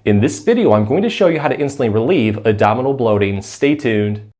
In this video, I'm going to show you how to instantly relieve abdominal bloating. Stay tuned.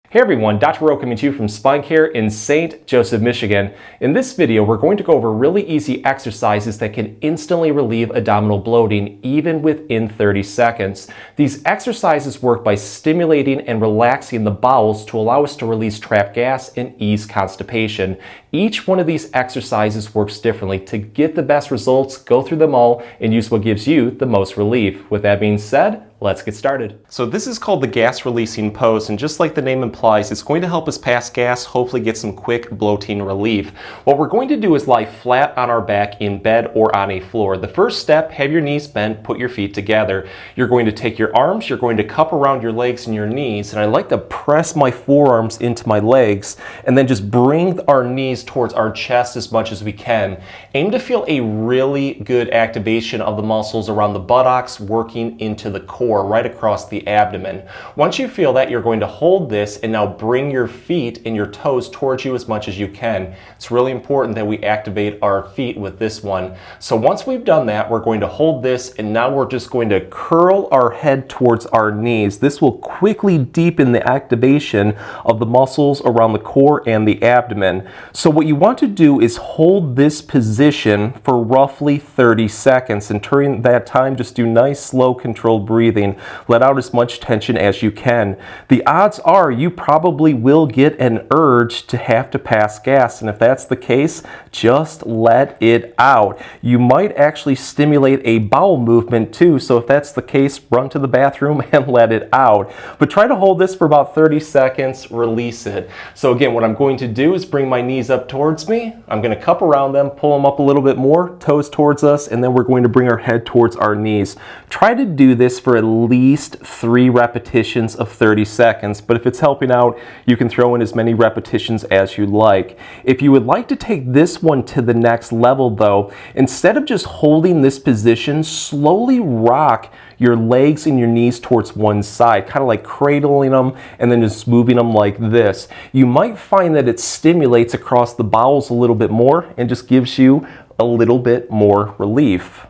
Hey everyone, Dr. Rowe coming to you from SpineCare in St. Joseph, Michigan. In this video, we're going to go over really easy exercises that can instantly relieve abdominal bloating even within 30 seconds. These exercises work by stimulating and relaxing the bowels to allow us to release trapped gas and ease constipation. Each one of these exercises works differently. To get the best results, go through them all and use what gives you the most relief. With that being said, let's get started. So this is called the gas releasing pose, and just like the name implies, it's going to help us pass gas, hopefully get some quick bloating relief. What we're going to do is lie flat on our back in bed or on a floor. The first step, have your knees bent, put your feet together. You're going to take your arms, you're going to cup around your legs and your knees, and I like to press my forearms into my legs and then just bring our knees towards our chest as much as we can. Aim to feel a really good activation of the muscles around the buttocks working into the core, right across the abdomen. Once you feel that, you're going to hold this and now bring your feet and your toes towards you as much as you can. It's really important that we activate our feet with this one. So once we've done that, we're going to hold this, and now we're just going to curl our head towards our knees. This will quickly deepen the activation of the muscles around the core and the abdomen. So what you want to do is hold this position for roughly 30 seconds, and during that time, just do nice, slow, controlled breathing. Let out as much tension as you can. The odds are you probably will get an urge to have to pass gas, and if that's the case, just let it out. You might actually stimulate a bowel movement too, so if that's the case, run to the bathroom and let it out. But try to hold this for about 30 seconds, release it. So again, what I'm going to do is bring my knees up towards me. I'm going to cup around them, pull them up a little bit more, toes towards us, and then we're going to bring our head towards our knees. Try to do this for at least 3 repetitions of 30 seconds, but if it's helping out, you can throw in as many repetitions as you like. If you would like to take this one to the next level though, instead of just holding this position, slowly rock your legs and your knees towards one side, kind of like cradling them and then just moving them like this. You might find that it stimulates across the bowels a little bit more and just gives you a little bit more relief.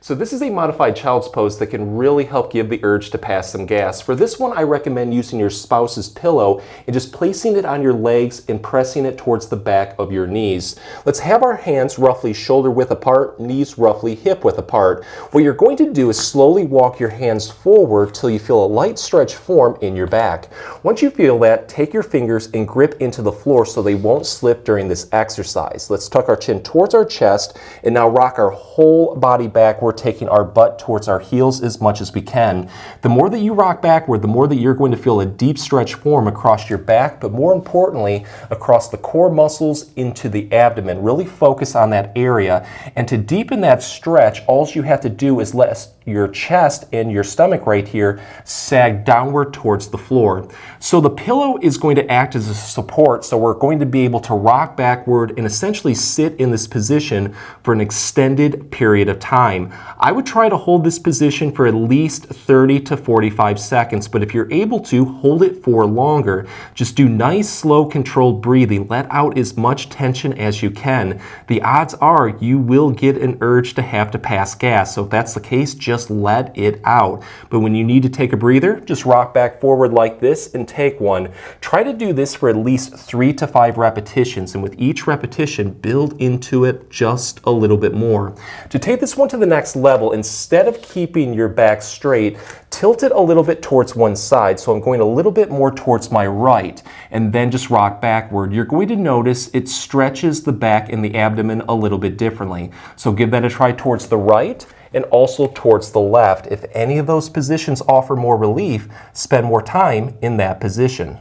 So this is a modified child's pose that can really help give the urge to pass some gas. For this one, I recommend using your spouse's pillow and just placing it on your legs and pressing it towards the back of your knees. Let's have our hands roughly shoulder width apart, knees roughly hip width apart. What you're going to do is slowly walk your hands forward till you feel a light stretch form in your back. Once you feel that, take your fingers and grip into the floor so they won't slip during this exercise. Let's tuck our chin towards our chest and now rock our whole body backward, taking our butt towards our heels as much as we can. The more that you rock backward, the more that you're going to feel a deep stretch form across your back, but more importantly, across the core muscles into the abdomen. Really focus on that area. And to deepen that stretch, all you have to do is let your chest and your stomach right here sag downward towards the floor. So the pillow is going to act as a support, so we're going to be able to rock backward and essentially sit in this position for an extended period of time. I would try to hold this position for at least 30 to 45 seconds, but if you're able to, hold it for longer. Just do nice, slow, controlled breathing. Let out as much tension as you can. The odds are you will get an urge to have to pass gas, so if that's the case, just let it out. But when you need to take a breather, just rock back forward like this and take one. Try to do this for at least 3 to 5 repetitions, and with each repetition, build into it just a little bit more. To take this one to the next level, instead of keeping your back straight, tilt it a little bit towards one side. So I'm going a little bit more towards my right, and then just rock backward. You're going to notice it stretches the back and the abdomen a little bit differently. So give that a try towards the right and also towards the left. If any of those positions offer more relief, spend more time in that position.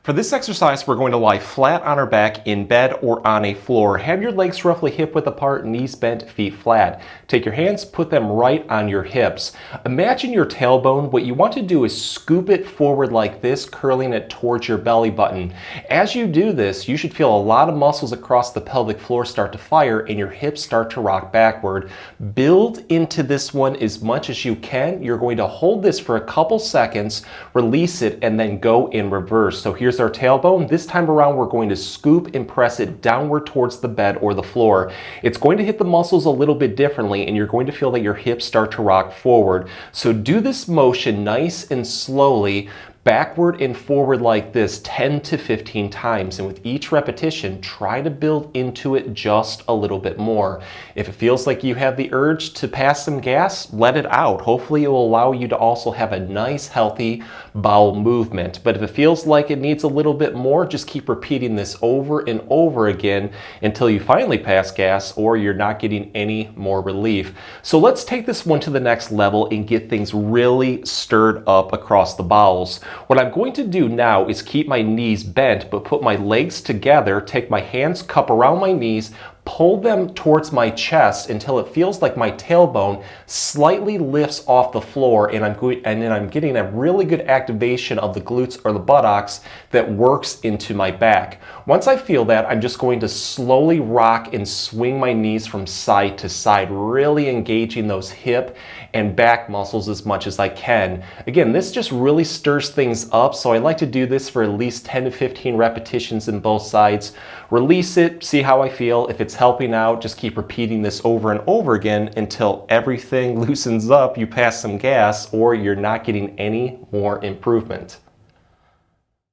For this exercise, we're going to lie flat on our back in bed or on a floor. Have your legs roughly hip width apart, knees bent, feet flat. Take your hands, put them right on your hips. Imagine your tailbone. What you want to do is scoop it forward like this, curling it towards your belly button. As you do this, you should feel a lot of muscles across the pelvic floor start to fire and your hips start to rock backward. Build into this one as much as you can. You're going to hold this for a couple seconds, release it, and then go in reverse. So here's there's our tailbone. This time around, we're going to scoop and press it downward towards the bed or the floor. It's going to hit the muscles a little bit differently, and you're going to feel that your hips start to rock forward. So do this motion nice and slowly, backward and forward like this 10 to 15 times. And with each repetition, try to build into it just a little bit more. If it feels like you have the urge to pass some gas, let it out. Hopefully it will allow you to also have a nice, healthy bowel movement. But if it feels like it needs a little bit more, just keep repeating this over and over again until you finally pass gas or you're not getting any more relief. So let's take this one to the next level and get things really stirred up across the bowels. What I'm going to do now is keep my knees bent, but put my legs together, take my hands cup around my knees, pull them towards my chest until it feels like my tailbone slightly lifts off the floor, and then I'm getting a really good activation of the glutes or the buttocks that works into my back. Once I feel that, I'm just going to slowly rock and swing my knees from side to side, really engaging those hip and back muscles as much as I can. Again, this just really stirs things up, so I like to do this for at least 10 to 15 repetitions in both sides. Release it, see how I feel. If it's helping out, just keep repeating this over and over again until everything loosens up, you pass some gas, or you're not getting any more improvement.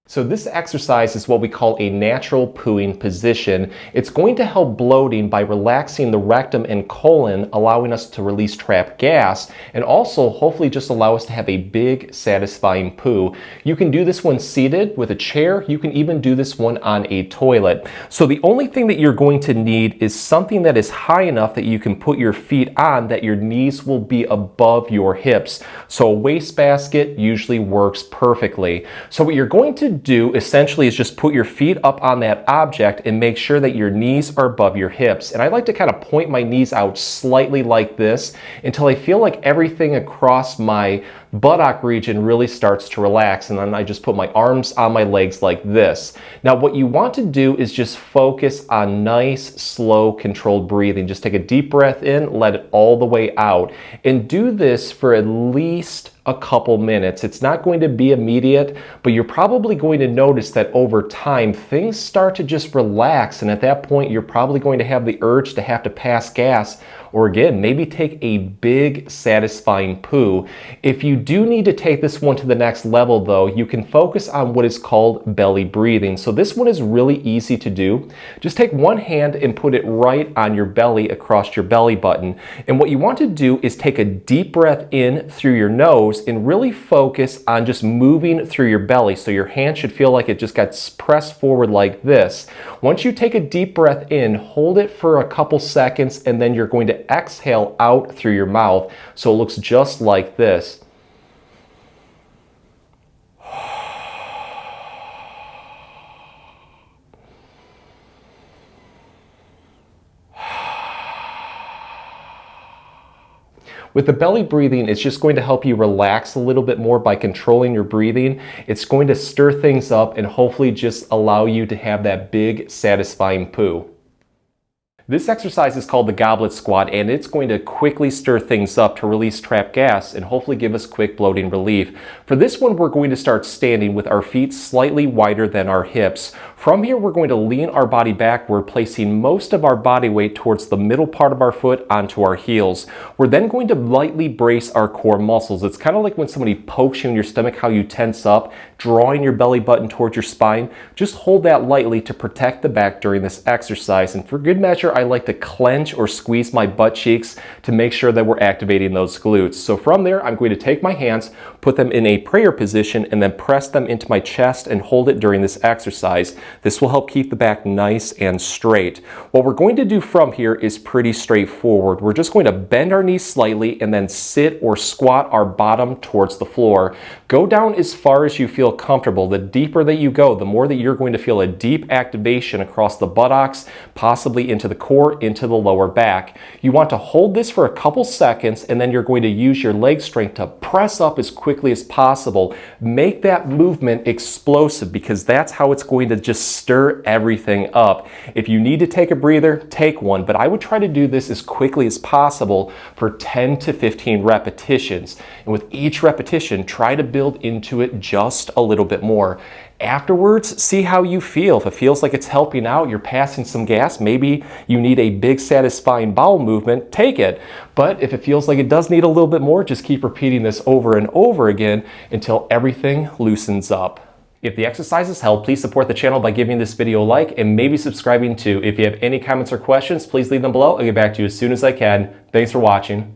So this exercise is what we call a natural pooing position. It's going to help bloating by relaxing the rectum and colon, allowing us to release trapped gas, and also hopefully just allow us to have a big, satisfying poo. You can do this one seated with a chair. You can even do this one on a toilet. So the only thing that you're going to need is something that is high enough that you can put your feet on, that your knees will be above your hips. So a wastebasket usually works perfectly. So what you're going to do essentially is just put your feet up on that object and make sure that your knees are above your hips. And I like to kind of point my knees out slightly like this until I feel like everything across my buttock region really starts to relax, and then I just put my arms on my legs like this. Now what you want to do is just focus on nice, slow, controlled breathing. Just take a deep breath in, let it all the way out, and do this for at least a couple minutes. It's not going to be immediate, but you're probably going to notice that over time things start to just relax, and at that point you're probably going to have the urge to have to pass gas, or again, maybe take a big, satisfying poo. If you do need to take this one to the next level though, you can focus on what is called belly breathing. So this one is really easy to do. Just take one hand and put it right on your belly across your belly button. And what you want to do is take a deep breath in through your nose and really focus on just moving through your belly. So your hand should feel like it just got pressed forward like this. Once you take a deep breath in, hold it for a couple seconds, and then you're going to exhale out through your mouth. So it looks just like this. With the belly breathing, it's just going to help you relax a little bit more by controlling your breathing. It's going to stir things up and hopefully just allow you to have that big, satisfying poo. This exercise is called the Goblet Squat, and it's going to quickly stir things up to release trapped gas and hopefully give us quick bloating relief. For this one, we're going to start standing with our feet slightly wider than our hips. From here, we're going to lean our body backward, placing most of our body weight towards the middle part of our foot onto our heels. We're then going to lightly brace our core muscles. It's kind of like when somebody pokes you in your stomach, how you tense up, drawing your belly button towards your spine. Just hold that lightly to protect the back during this exercise. And for good measure, I like to clench or squeeze my butt cheeks to make sure that we're activating those glutes. So from there, I'm going to take my hands, put them in a prayer position, and then press them into my chest and hold it during this exercise. This will help keep the back nice and straight. What we're going to do from here is pretty straightforward. We're just going to bend our knees slightly and then sit or squat our bottom towards the floor. Go down as far as you feel comfortable. The deeper that you go, the more that you're going to feel a deep activation across the buttocks, possibly into the core, into the lower back. You want to hold this for a couple seconds, and then you're going to use your leg strength to press up as quickly as possible. Make that movement explosive, because that's how it's going to just stir everything up. If you need to take a breather, take one, but I would try to do this as quickly as possible for 10 to 15 repetitions. And with each repetition, try to build into it just a little bit more. Afterwards, see how you feel. If it feels like it's helping out, you're passing some gas, maybe you need a big satisfying bowel movement, take it. But if it feels like it does need a little bit more, just keep repeating this over and over again until everything loosens up. If the exercises help, please support the channel by giving this video a like and maybe subscribing too. If you have any comments or questions, please leave them below. I'll get back to you as soon as I can. Thanks for watching.